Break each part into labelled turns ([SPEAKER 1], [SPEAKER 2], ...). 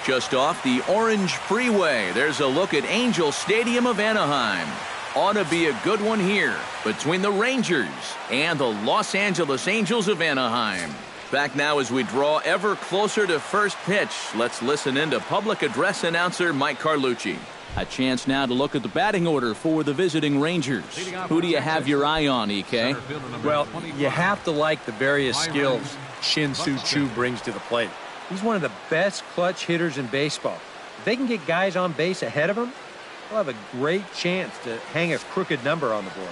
[SPEAKER 1] Just off the Orange Freeway, there's a look at Angel Stadium of Anaheim. Ought to be a good one here between the Rangers and the Los Angeles Angels of Anaheim. Back now as we draw ever closer to first pitch. Let's listen in to public address announcer Mike Carlucci. A chance now to look at the batting order for the visiting Rangers. Who do you have your eye on, EK?
[SPEAKER 2] Well, you have to like the various skills Shin-Soo Choo brings to the plate. He's one of the best clutch hitters in baseball. If they can get guys on base ahead of him, they'll have a great chance to hang a crooked number on the board.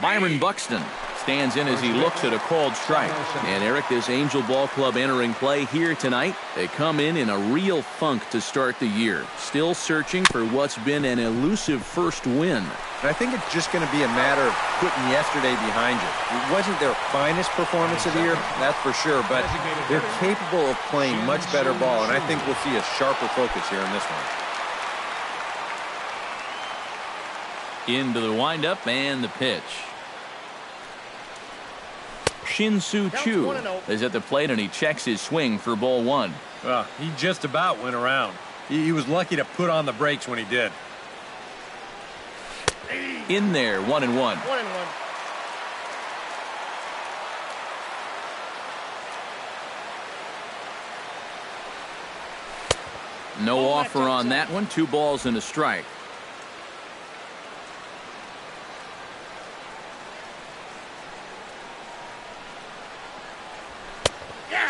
[SPEAKER 1] Byron Buxton stands in as he looks at a called strike. And Eric, this Angel Ball Club entering play here tonight. They come in a real funk to start the year. Still searching for what's been an elusive first win.
[SPEAKER 2] And I think it's just going to be a matter of putting yesterday behind you. It wasn't their finest performance of the year, that's for sure, but they're capable of playing much better ball, and I think we'll see a sharper focus here in this one.
[SPEAKER 1] Into the windup and the pitch. Shin-Soo Choo is at the plate and he checks his swing for ball one.
[SPEAKER 2] He just about went around. He was lucky to put on the brakes when he did.
[SPEAKER 1] In there, 1-1. No offer on that one. 2 balls and a strike.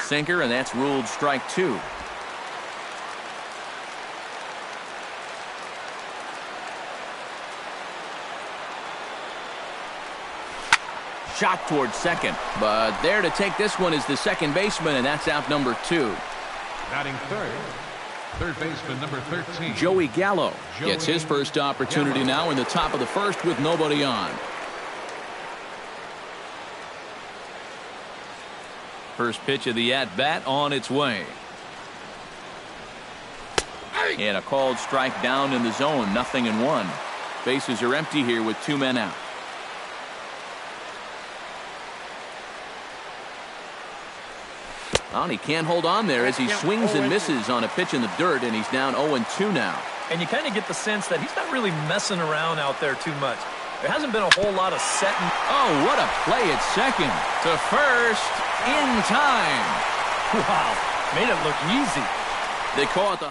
[SPEAKER 1] Sinker, and that's ruled strike 2. Shot towards second, but there to take this one is the second baseman, and that's out number 2.
[SPEAKER 3] Batting third baseman number 13.
[SPEAKER 1] Joey Gallo gets his first opportunity now in the top of the first with nobody on. First pitch of the at-bat on its way. And a called strike down in the zone, 0-1. Bases are empty here with 2 men out. Well, he can't hold on there as he swings and misses on a pitch in the dirt, and he's down 0-2 now.
[SPEAKER 4] And you kind of get the sense that he's not really messing around out there too much. There hasn't been a whole lot of setting.
[SPEAKER 1] Oh, what a play at second. To first in time.
[SPEAKER 4] Wow, made it look easy.
[SPEAKER 1] They call it the...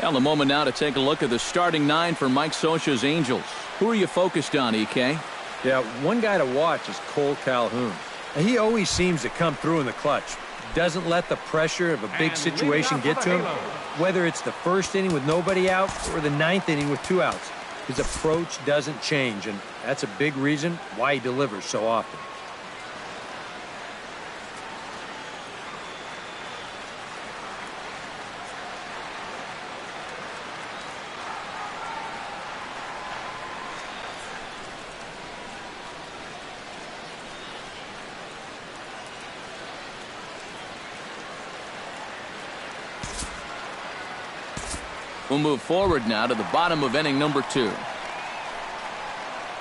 [SPEAKER 1] Well, the moment now to take a look at the starting 9 for Mike Scioscia's Angels. Who are you focused on, EK?
[SPEAKER 2] Yeah, one guy to watch is Cole Calhoun. He always seems to come through in the clutch. Doesn't let the pressure of a big situation get to him. Whether it's the first inning with nobody out or the 9th inning with 2 outs. His approach doesn't change, and that's a big reason why he delivers so often.
[SPEAKER 1] We'll move forward now to the bottom of inning number 2.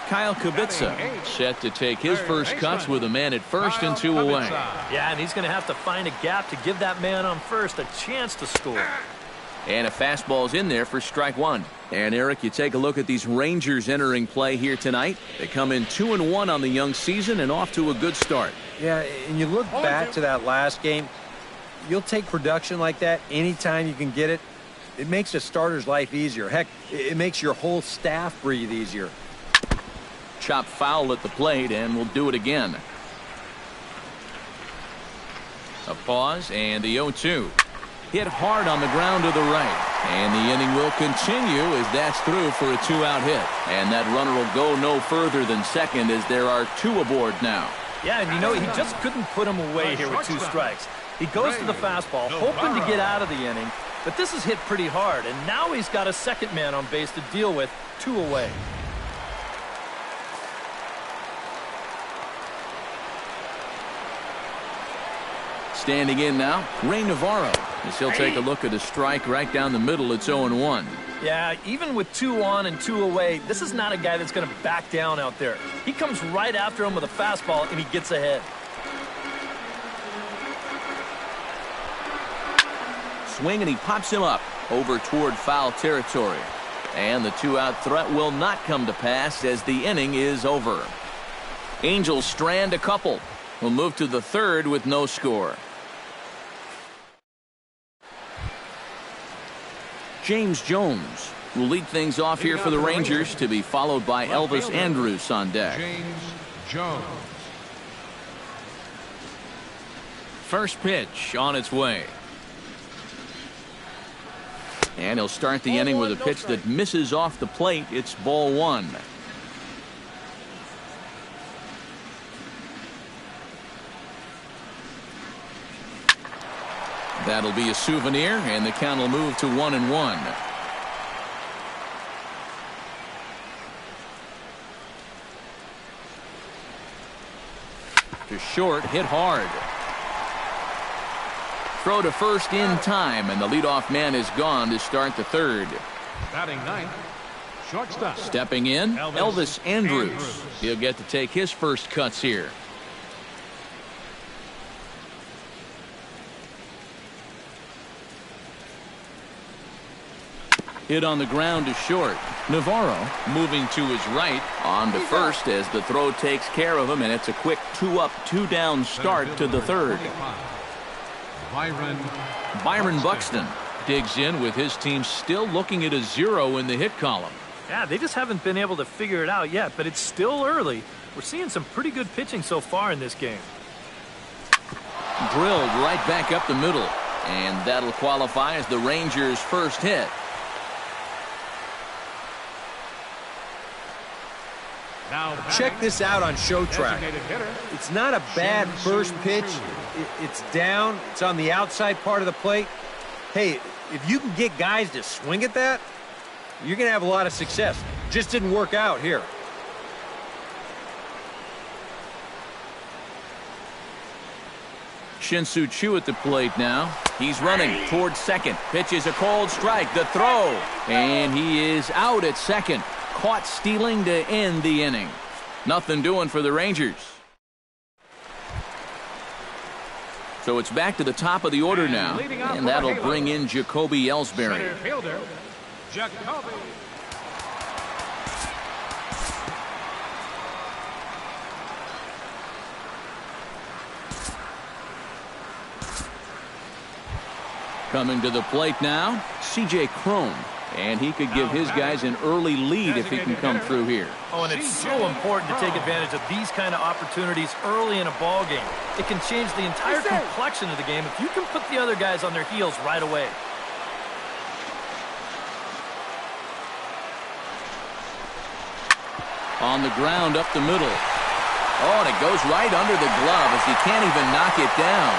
[SPEAKER 1] Kyle Kubica set to take his first cuts with a man at first and 2 away.
[SPEAKER 4] Yeah, and he's going to have to find a gap to give that man on first a chance to score.
[SPEAKER 1] And a fastball's in there for strike 1. And Eric, you take a look at these Rangers entering play here tonight. They come in 2-1 on the young season and off to a good start.
[SPEAKER 2] Yeah, and you look back to that last game, you'll take production like that anytime you can get it. It makes a starter's life easier. Heck, it makes your whole staff breathe easier.
[SPEAKER 1] Chop foul at the plate, and we'll do it again. A pause, and the 0-2. Hit hard on the ground to the right. And the inning will continue as that's through for a 2-out hit. And that runner will go no further than second as there are 2 aboard now.
[SPEAKER 4] Yeah, and you know, he just couldn't put him away here with 2 strikes. He goes to the fastball, hoping to get out of the inning. But this is hit pretty hard, and now he's got a second man on base to deal with, 2 away.
[SPEAKER 1] Standing in now, Ray Navarro, as he'll take a look at a strike right down the middle. It's 0-1.
[SPEAKER 4] Yeah, even with 2 on and 2 away, this is not a guy that's going to back down out there. He comes right after him with a fastball, and he gets ahead.
[SPEAKER 1] swing, and he pops him up over toward foul territory. And the 2-out threat will not come to pass as the inning is over. Angels strand a couple. We'll move to the third with no score. James Jones will lead things off here for the Rangers, to be followed by Elvis Andrus on deck.
[SPEAKER 3] James Jones.
[SPEAKER 1] First pitch on its way. And he'll start the inning with a pitch that misses off the plate. It's ball one. That'll be a souvenir, and the count will move to 1-1. To short, hit hard. Throw to first in time, and the leadoff man is gone to start the third.
[SPEAKER 3] Batting ninth, shortstop.
[SPEAKER 1] Stepping in, Elvis Andrus. He'll get to take his first cuts here. Hit on the ground to short. Navarro moving to his right on to first as the throw takes care of him, and it's a quick 2-up, 2-down start to the third. Byron Buxton digs in with his team still looking at a 0 in the hit column.
[SPEAKER 4] Yeah, they just haven't been able to figure it out yet, but it's still early. We're seeing some pretty good pitching so far in this game.
[SPEAKER 1] Drilled right back up the middle, and that'll qualify as the Rangers' first hit.
[SPEAKER 2] Check this out on Show Track. It's not a bad first pitch. It's down. It's on the outside part of the plate. Hey, if you can get guys to swing at that, you're going to have a lot of success. Just didn't work out here.
[SPEAKER 1] Shin-Soo Choo at the plate now. He's running towards second. Pitch is a cold strike. The throw. And he is out at second. Caught stealing to end the inning. Nothing doing for the Rangers. So it's back to the top of the order now, and that'll bring in Jacoby Ellsbury.
[SPEAKER 3] Center fielder, Jacoby.
[SPEAKER 1] Coming to the plate now, C.J. Cron. And he could give his guys an early lead if he can come through here.
[SPEAKER 4] Oh, and it's so important to take advantage of these kind of opportunities early in a ball game. It can change the entire complexion of the game if you can put the other guys on their heels right away.
[SPEAKER 1] On the ground up the middle. Oh, and it goes right under the glove as he can't even knock it down.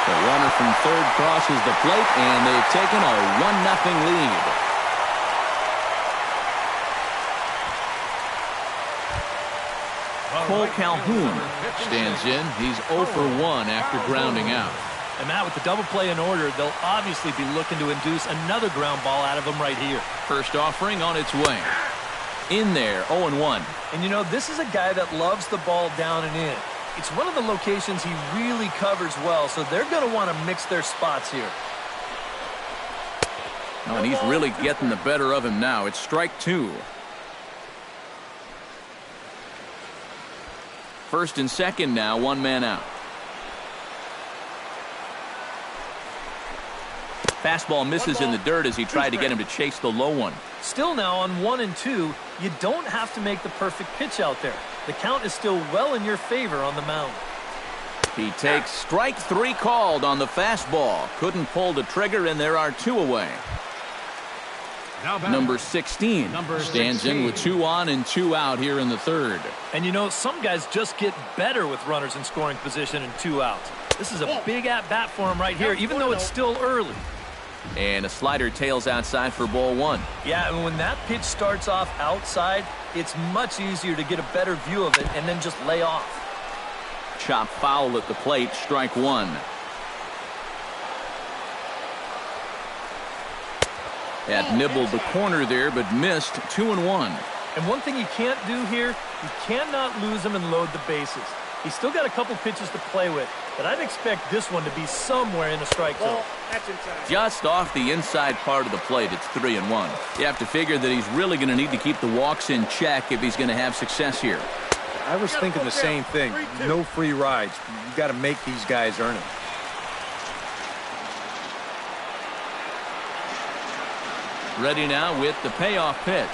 [SPEAKER 1] The runner from third crosses the plate, and they've taken a 1-0 lead. Cole Calhoun stands in. He's 0 for 1 after grounding out.
[SPEAKER 4] And Matt, with the double play in order, they'll obviously be looking to induce another ground ball out of him right here.
[SPEAKER 1] First offering on its way. In there, 0-1.
[SPEAKER 4] And you know, this is a guy that loves the ball down and in. It's one of the locations he really covers well, so they're going to want to mix their spots here.
[SPEAKER 1] Oh, and he's really getting the better of him now. It's strike 2. First and second now, 1 man out. Fastball misses in the dirt as he tried to get him to chase the low one.
[SPEAKER 4] Still now on 1 and 2, you don't have to make the perfect pitch out there. The count is still well in your favor on the mound.
[SPEAKER 1] He takes strike 3 called on the fastball. Couldn't pull the trigger, and there are 2 away. Number 16 stands in with 2 on and 2 out here in the third.
[SPEAKER 4] And you know, some guys just get better with runners in scoring position and 2 outs. This is a big at-bat for him right here, even though it's still early.
[SPEAKER 1] And a slider tails outside for ball 1.
[SPEAKER 4] Yeah, and when that pitch starts off outside, it's much easier to get a better view of it and then just lay off.
[SPEAKER 1] Chop foul at the plate, strike 1. That nibbled the corner there, but missed. 2-1.
[SPEAKER 4] And one thing you can't do here, you cannot lose them and load the bases. He's still got a couple pitches to play with, but I'd expect this one to be somewhere in the strike zone.
[SPEAKER 1] Just off the inside part of the plate, it's 3-1. You have to figure that he's really going to need to keep the walks in check if he's going to have success here.
[SPEAKER 2] I was thinking the same thing. No free rides. You got to make these guys earn it.
[SPEAKER 1] Ready now with the payoff pitch.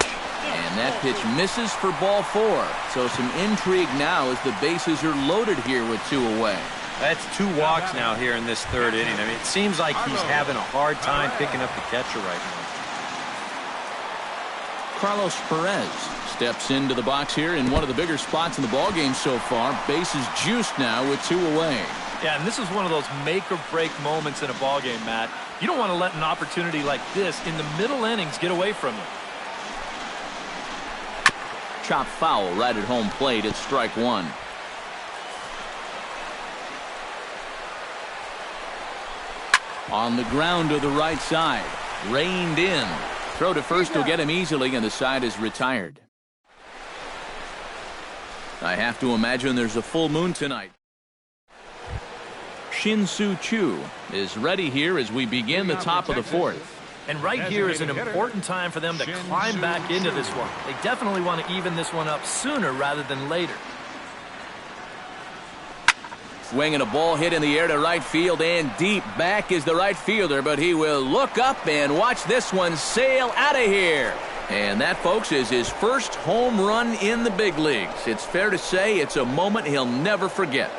[SPEAKER 1] And that pitch misses for ball 4. So some intrigue now as the bases are loaded here with 2 away.
[SPEAKER 2] That's 2 walks now here in this 3rd inning. I mean, it seems like he's having a hard time picking up the catcher right now.
[SPEAKER 1] Carlos Perez steps into the box here in one of the bigger spots in the ballgame so far. Bases juiced now with 2 away.
[SPEAKER 4] Yeah, and this is one of those make-or-break moments in a ballgame, Matt. You don't want to let an opportunity like this in the middle innings get away from you.
[SPEAKER 1] Chop foul right at home plate. It's strike 1. On the ground to the right side. Reined in. Throw to first will get him easily, and the side is retired. I have to imagine there's a full moon tonight. Shin-Soo Choo is ready here as we begin the top of the 4th.
[SPEAKER 4] And right here is an important time for them to climb back into this one. They definitely want to even this one up sooner rather than later.
[SPEAKER 1] Swinging a ball hit in the air to right field and deep. Back is the right fielder, but he will look up and watch this one sail out of here. And that, folks, is his first home run in the big leagues. It's fair to say it's a moment he'll never forget.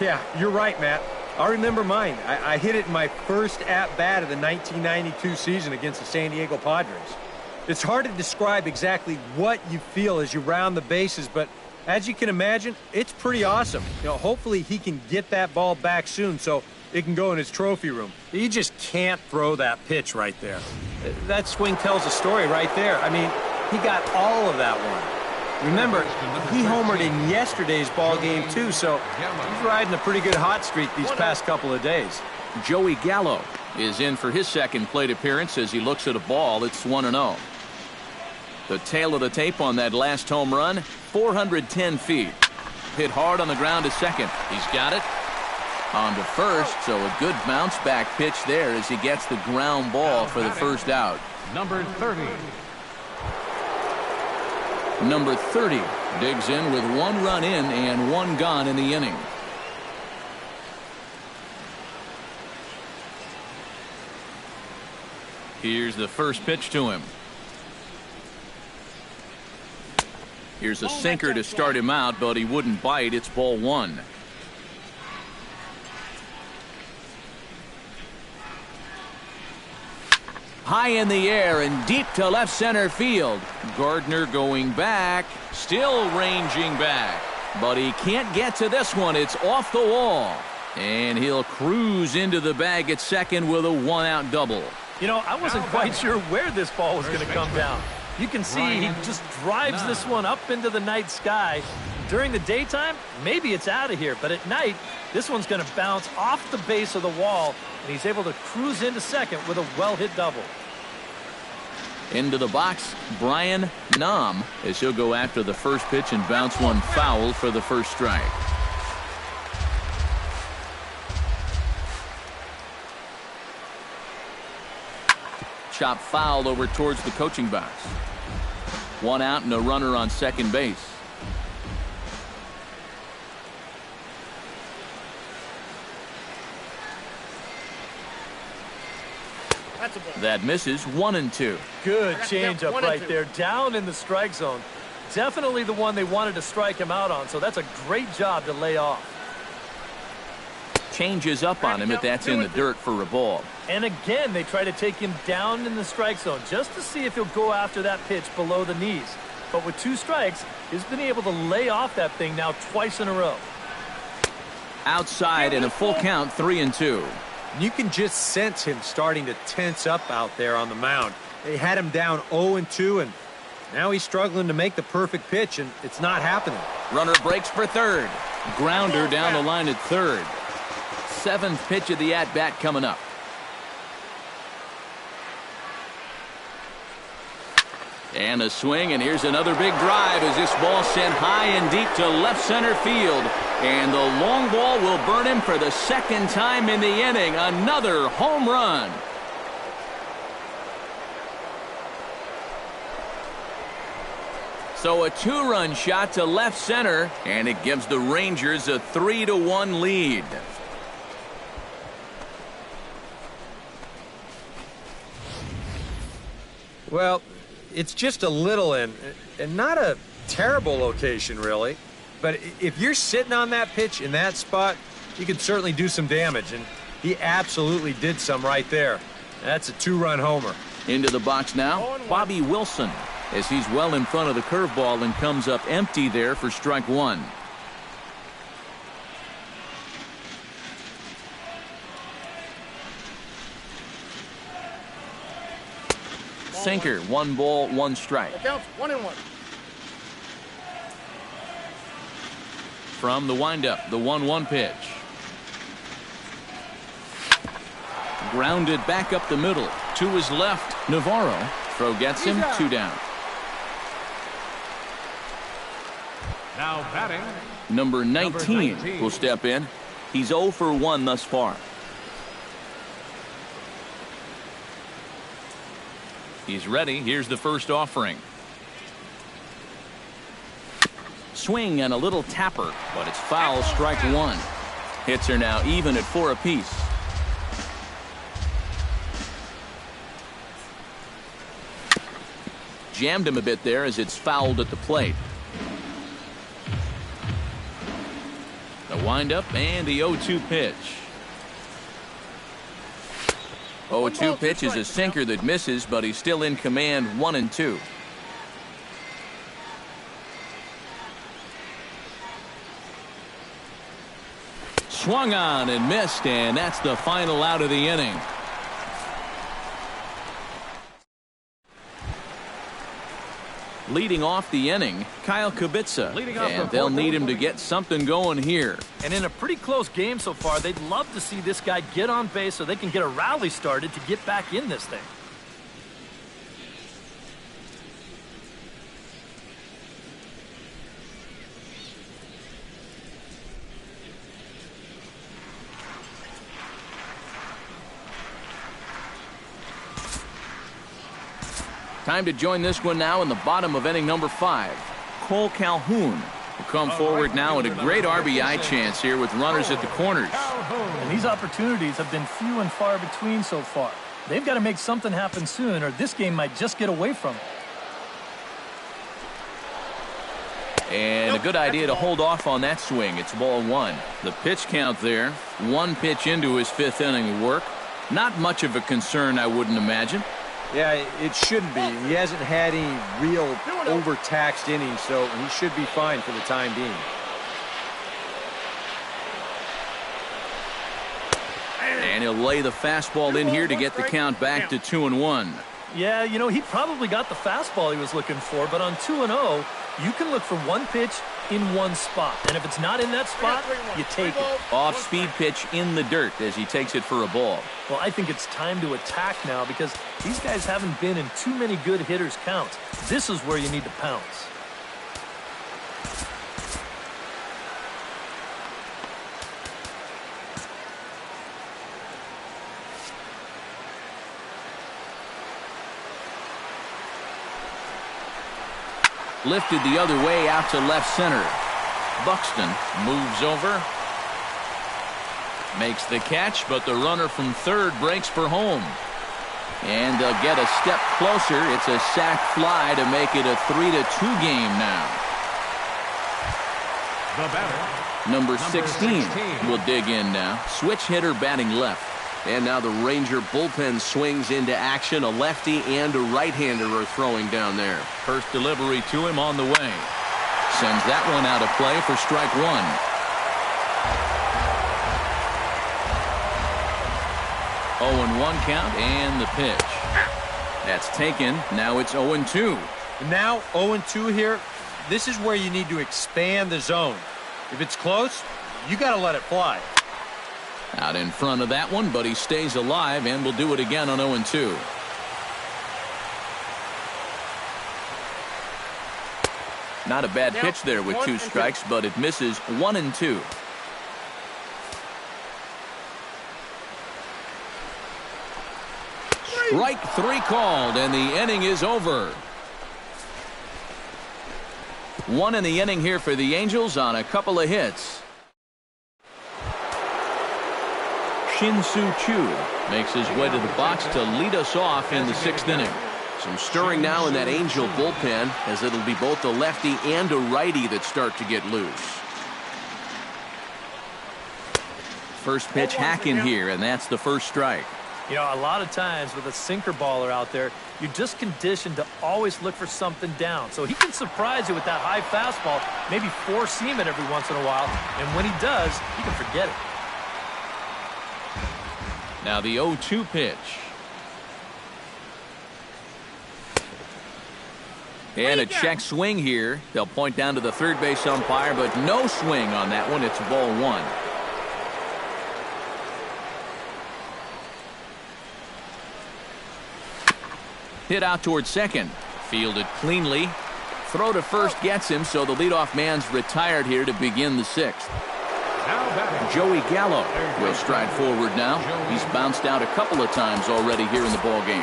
[SPEAKER 2] Yeah, you're right, Matt. I remember mine. I hit it in my first at-bat of the 1992 season against the San Diego Padres. It's hard to describe exactly what you feel as you round the bases, but as you can imagine, it's pretty awesome. You know, hopefully he can get that ball back soon so it can go in his trophy room. He just can't throw that pitch right there. That swing tells a story right there. I mean, he got all of that one. Remember, he homered in yesterday's ball game too, so he's riding a pretty good hot streak these past couple of days.
[SPEAKER 1] Joey Gallo is in for his second plate appearance as he looks at a ball. It's 1-0. The tail of the tape on that last home run, 410 feet. Hit hard on the ground to second. He's got it. On to first, so a good bounce back pitch there as he gets the ground ball for the first out.
[SPEAKER 3] Number 30.
[SPEAKER 1] Number 30 digs in with 1 run in and 1 gone in the inning. Here's the first pitch to him. Here's a sinker to start him out, but he wouldn't bite. It's ball 1. High in the air and deep to left center field. Gardner going back, still ranging back. But he can't get to this one. It's off the wall. And he'll cruise into the bag at second with a 1-out double.
[SPEAKER 4] You know, I wasn't quite sure where this ball was going to come down. You can see he just drives this one up into the night sky. During the daytime, maybe it's out of here. But at night, this one's going to bounce off the base of the wall. And he's able to cruise into second with a well-hit double.
[SPEAKER 1] Into the box, Brian Nam, as he'll go after the first pitch and bounce one foul for the first strike. Chop foul over towards the coaching box. 1 out and a runner on second base. That misses. 1-2.
[SPEAKER 4] Good changeup right there, down in the strike zone. Definitely the one they wanted to strike him out on, so that's a great job to lay off. Changes up on him if that's in the dirt for a ball. And again, they try to take him down in the strike zone just to see if he'll go after that pitch below the knees. But with 2 strikes, he's been able to lay off that thing now twice in a row.
[SPEAKER 1] Outside in a full count, 3-2.
[SPEAKER 2] You can just sense him starting to tense up out there on the mound. They had him down 0-2, and now he's struggling to make the perfect pitch, and it's not happening.
[SPEAKER 1] Runner breaks for third. Grounder down the line at third. 7th pitch of the at-bat coming up. And a swing, and here's another big drive as this ball sent high and deep to left center field. And the long ball will burn him for the second time in the inning. Another home run. So a 2-run shot to left center, and it gives the Rangers a 3-1 lead.
[SPEAKER 2] Well, it's just a little and not a terrible location, really. But if you're sitting on that pitch in that spot, you could certainly do some damage, and he absolutely did some right there. That's a 2-run homer.
[SPEAKER 1] Into the box now, Bobby Wilson, as he's well in front of the curveball and comes up empty there for strike one. Sinker, 1 ball, 1 strike.
[SPEAKER 5] It counts 1-1.
[SPEAKER 1] From the windup, the 1-1 pitch. Grounded back up the middle. To his left, Navarro. Throw gets him, 2 down.
[SPEAKER 3] Now batting.
[SPEAKER 1] Number 19 will step in. He's 0 for 1 thus far. He's ready. Here's the first offering. Swing and a little tapper, but it's foul, strike 1. Hits are now even at 4 apiece. Jammed him a bit there as it's fouled at the plate. The windup and the 0-2 pitch. 0-2 pitch is a sinker that misses, but he's still in command, 1-2. Swung on and missed, and that's the final out of the inning. Leading off the inning, Kyle Kubica, and they'll need him to get something going here.
[SPEAKER 4] And in a pretty close game so far, they'd love to see this guy get on base so they can get a rally started to get back in this thing.
[SPEAKER 1] Time to join this one now in the bottom of inning number 5. Cole Calhoun will come forward now at a great RBI chance here with runners at the corners.
[SPEAKER 4] And these opportunities have been few and far between so far. They've got to make something happen soon, or this game might just get away from them.
[SPEAKER 1] And a good idea to hold off on that swing. It's ball 1. The pitch count there. 1 pitch into his 5th inning of work. Not much of a concern, I wouldn't imagine.
[SPEAKER 2] Yeah, it shouldn't be. He hasn't had any real overtaxed innings, so he should be fine for the time being.
[SPEAKER 1] And he'll lay the fastball in here to get the count back to 2-1.
[SPEAKER 4] Yeah, you know, he probably got the fastball he was looking for, but on 2-0, you can look for 1 pitch in 1 spot. And if it's not in that spot, you take it.
[SPEAKER 1] Off-speed pitch in the dirt as he takes it for a ball.
[SPEAKER 4] Well, I think it's time to attack now because these guys haven't been in too many good hitters' counts. This is where you need to pounce.
[SPEAKER 1] Lifted the other way out to left center. Buxton moves over. Makes the catch, but the runner from third breaks for home. And they'll get a step closer. It's a sac fly to make it a 3-2 game now.
[SPEAKER 3] The batter,
[SPEAKER 1] Number 16 will dig in now. Switch hitter batting left. And now the Ranger bullpen swings into action. A lefty and a right-hander are throwing down there. First delivery to him on the way. Sends that one out of play for strike 1. 0-1 count and the pitch. That's taken. Now it's 0-2.
[SPEAKER 2] Now 0-2 here. This is where you need to expand the zone. If it's close, you got to let it fly.
[SPEAKER 1] Out in front of that one, but he stays alive and will do it again on 0-2. Not a bad pitch there with 2 strikes, but it misses 1-2. Strike 3 called, and the inning is over. 1 in the inning here for the Angels on a couple of hits. Shin-Soo Choo makes his way to the box to lead us off in the 6th inning.
[SPEAKER 5] Some stirring now in that Angel bullpen, as it'll be both a lefty and a righty that start to get loose.
[SPEAKER 1] First pitch hack in here, and that's the first strike.
[SPEAKER 4] You know, a lot of times with a sinker baller out there, you're just conditioned to always look for something down. So he can surprise you with that high fastball, maybe four-seam it every once in a while, and when he does, you can forget it.
[SPEAKER 1] Now the 0-2 pitch. And a check swing here. They'll point down to the third base umpire, but no swing on that one. It's ball 1. Hit out towards second. Fielded cleanly. Throw to first gets him, so the leadoff man's retired here to begin the 6th. Joey Gallo will stride forward now. He's bounced out a couple of times already here in the ball game.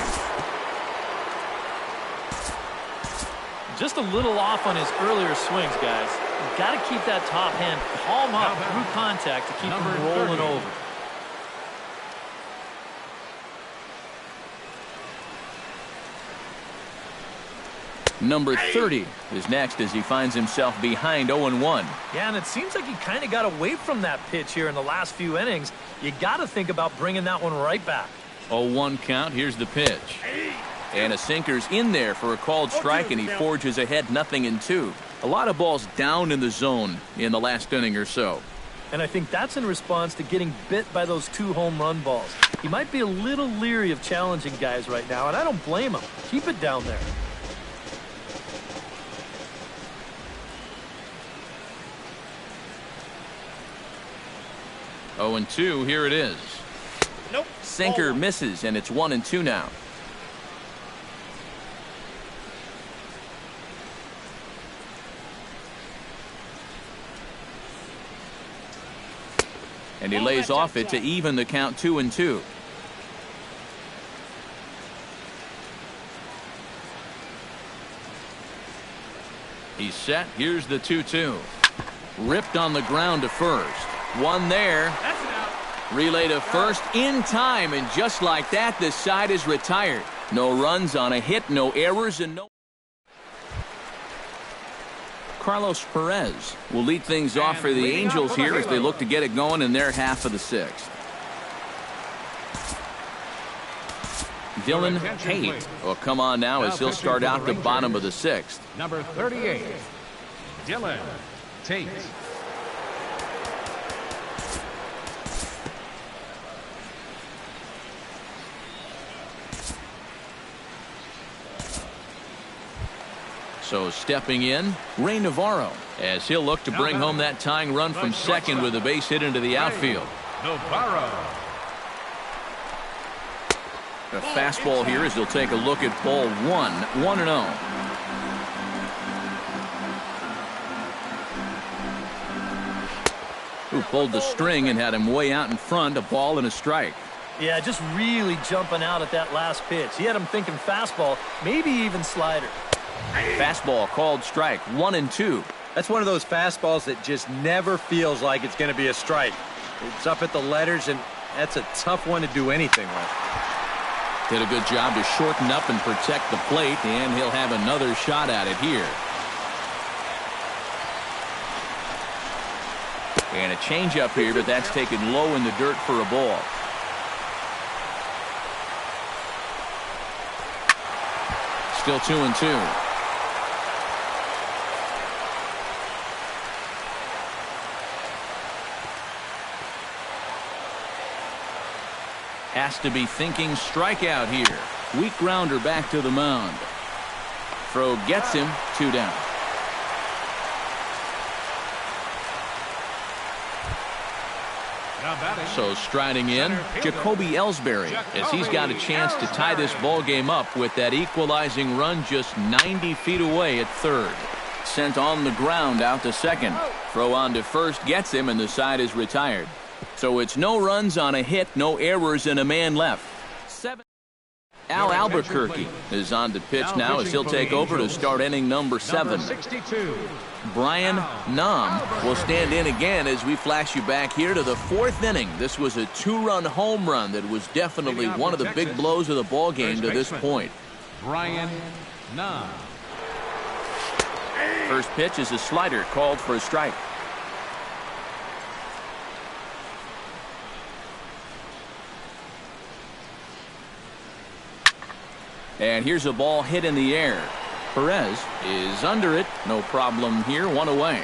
[SPEAKER 4] Just a little off on his earlier swings, guys. You've got to keep that top hand palm up through contact to keep him rolling over.
[SPEAKER 1] Number 30 is next as he finds himself behind 0-1.
[SPEAKER 4] Yeah, and it seems like he kind of got away from that pitch here in the last few innings. You got to think about bringing that one right back.
[SPEAKER 1] 0-1 count. Here's the pitch. And a sinker's in there for a called strike, and he forges ahead 0-2. A lot of balls down in the zone in the last inning or so.
[SPEAKER 4] And I think that's in response to getting bit by those 2 home run balls. He might be a little leery of challenging guys right now, and I don't blame him. Keep it down there.
[SPEAKER 1] Oh, 0-2, here it is.
[SPEAKER 6] Nope.
[SPEAKER 1] Sinker misses, and it's 1-2 now. And he lays off it to even the count 2-2. He's set. Here's the 2-2. Ripped on the ground to first. One there. Relay to first in time, and just like that, this side is retired. No runs on a hit, no errors, and no. Carlos Perez will lead things off for the Angels here as they look to get it going in their half of the 6th. Dylan Tate will come on now as he'll start out the bottom of the 6th.
[SPEAKER 3] Number 38, Dylan Tate.
[SPEAKER 1] So stepping in, Ray Navarro, as he'll look to bring home that tying run from second with a base hit into the outfield.
[SPEAKER 3] Navarro.
[SPEAKER 1] A fastball here as he'll take a look at ball 1, 1-0. Who pulled the string and had him way out in front, a ball and a strike.
[SPEAKER 4] Yeah, just really jumping out at that last pitch. He had him thinking fastball, maybe even slider.
[SPEAKER 1] Fastball called strike, 1-2.
[SPEAKER 2] That's one of those fastballs that just never feels like it's going to be a strike. It's up at the letters, and that's a tough one to do anything with.
[SPEAKER 1] Did a good job to shorten up and protect the plate, and he'll have another shot at it here. And a changeup here, but that's taken low in the dirt for a ball. Still 2-2. Has to be thinking strikeout here. Weak grounder back to the mound. Throw gets him, 2 down. So striding in, Jacoby Ellsbury, as he's got a chance to tie this ball game up with that equalizing run just 90 feet away at third. sent on the ground out to second. Throw on to first gets him, and the side is retired. So it's no runs on a hit, no errors, and a man left. Al Albuquerque is on to pitch now as he'll take over to start inning number 7. Brian Nam will stand in again as we flash you back here to the 4th inning. This was a 2-run home run that was definitely one of the big blows of the ball game to this point.
[SPEAKER 3] Brian Nam.
[SPEAKER 1] First pitch is a slider called for a strike. And here's a ball hit in the air. Perez is under it. No problem here. 1 away.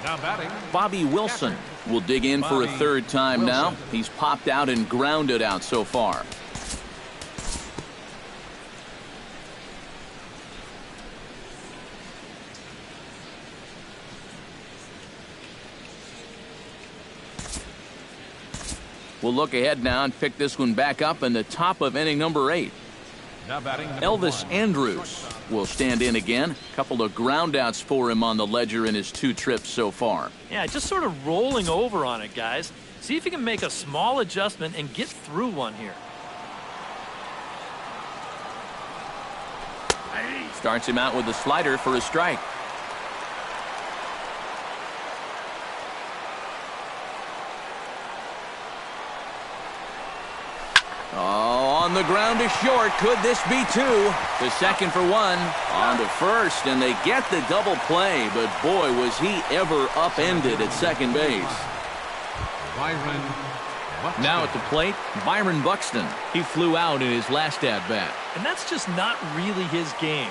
[SPEAKER 3] Now batting,
[SPEAKER 1] Bobby Wilson will dig in for a 3rd time now. He's popped out and grounded out so far. We'll look ahead now and pick this one back up in the top of inning number 8.
[SPEAKER 3] now batting
[SPEAKER 1] Elvis Andrus will stand in again. A couple of groundouts for him on the ledger in his 2 trips so far.
[SPEAKER 4] Yeah, just sort of rolling over on it, guys. See if you can make a small adjustment and get through one here.
[SPEAKER 1] Starts him out with a slider for a strike. Oh, on the ground to short. Could this be 2? To second for 1. On to first, and they get the double play. But boy, was he ever upended at second base.
[SPEAKER 3] Byron Buxton.
[SPEAKER 1] Now at the plate, Byron Buxton. He flew out in his last at-bat.
[SPEAKER 4] And that's just not really his game.